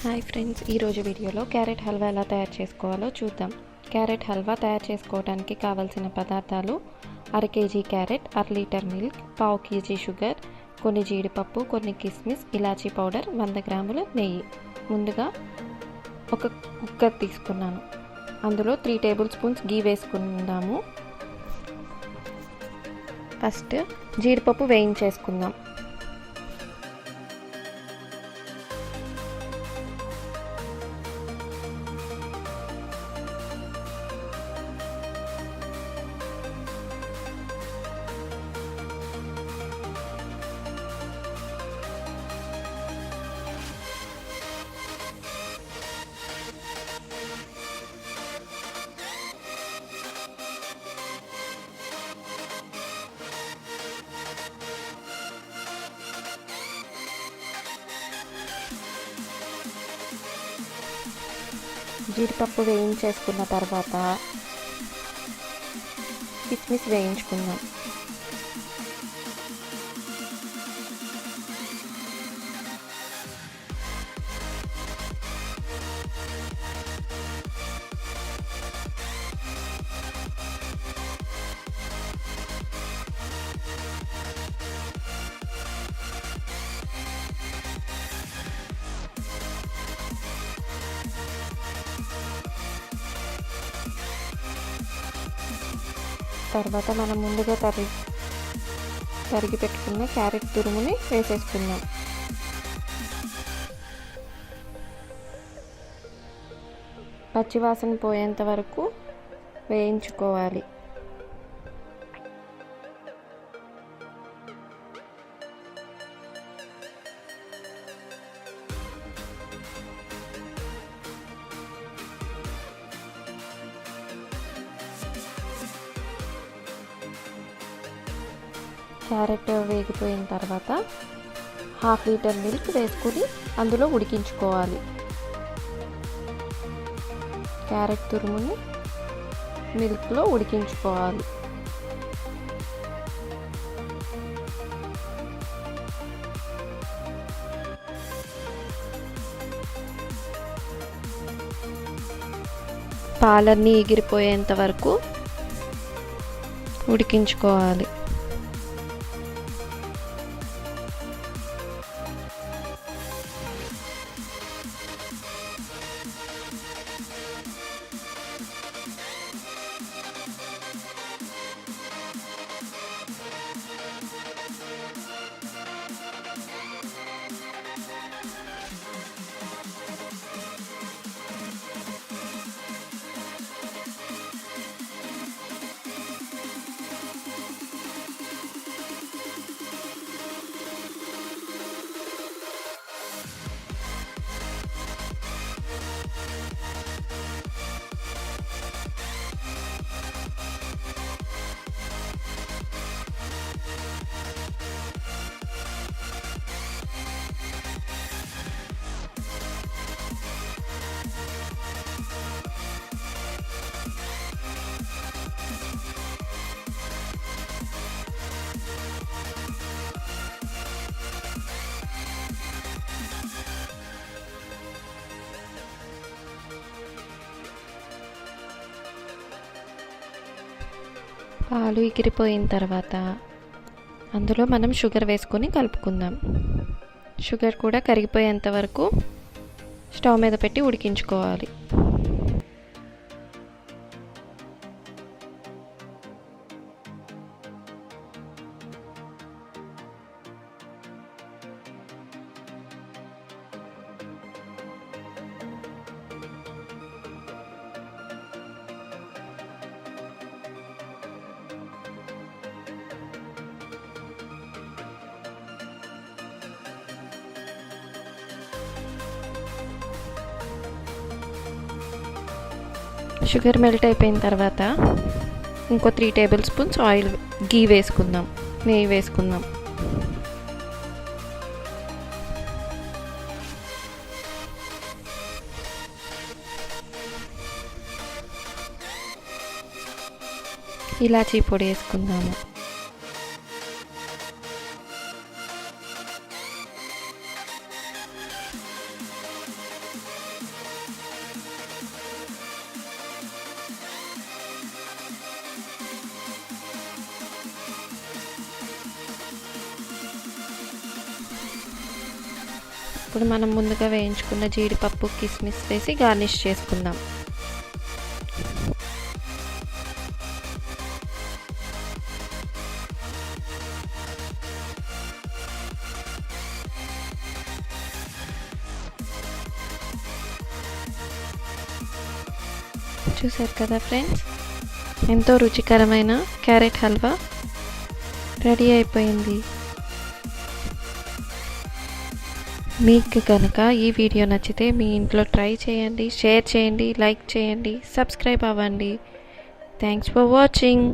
Hi friends, ఈరోజు వీడియోలో carrot halwa ఎలా తయారు చేసుకోవాలో చూద్దాం. క్యారెట్ హల్వా తయారు చేసుకోవడానికి కావాల్సిన పదార్థాలు: అర కేజీ క్యారెట్, అర లీటర్ మిల్క్, పావు కేజీ షుగర్, కొన్ని జీడిపప్పు, కొన్ని కిస్మిస్, ఇలాచీ పౌడర్, 100 గ్రాముల నెయ్యి. ముందుగా ఒక కుక్కర్ తీసుకున్నాను. అందులో 3 టేబుల్ స్పూన్స్ గీ వేసుకుందాము. ఫస్ట్ జీడిపప్పు వేయించేసుకుందాం. జీడిపప్పు వేయించేసుకున్న తర్వాత కిస్మిస్ వేయించుకుందాం. తర్వాత మనం ముందుగా తరిగి పెట్టుకున్న క్యారెట్ తురుముని వేసేసుకుందాం. పచ్చివాసన పోయేంత వరకు వేయించుకోవాలి. క్యారెట్ వేగిపోయిన తర్వాత 1/2 లీటర్ మిల్క్ వేసుకుని అందులో ఉడికించుకోవాలి. క్యారెట్ తురుముని మిల్క్లో ఉడికించుకోవాలి. పాలన్నీ ఎగిరిపోయేంత వరకు ఉడికించుకోవాలి. పాలు ఎగిరిపోయిన తర్వాత అందులో మనం షుగర్ వేసుకొని కలుపుకుందాం. షుగర్ కూడా కరిగిపోయేంత వరకు స్టవ్ మీద పెట్టి ఉడికించుకోవాలి. షుగర్ మెల్ట్ అయిపోయిన తర్వాత ఇంకో 3 టేబుల్ స్పూన్స్ గీ వేసుకుందాం, నెయ్యి వేసుకుందాం. ఇలాచీ పొడి వేసుకుందాము. ఇప్పుడు మనం ముందుగా వేయించుకున్న జీడిపప్పు కిస్మిస్ వేసి గార్నిష్ చేసుకుందాం. చూసారు కదా ఫ్రెండ్స్, ఎంతో రుచికరమైన క్యారెట్ హల్వా రెడీ అయిపోయింది. మీకు కనుక ఈ వీడియో నచ్చితే మీ ఇంట్లో ట్రై చేయండి, షేర్ చేయండి, లైక్ చేయండి, సబ్స్క్రైబ్ అవ్వండి. Thanks for watching.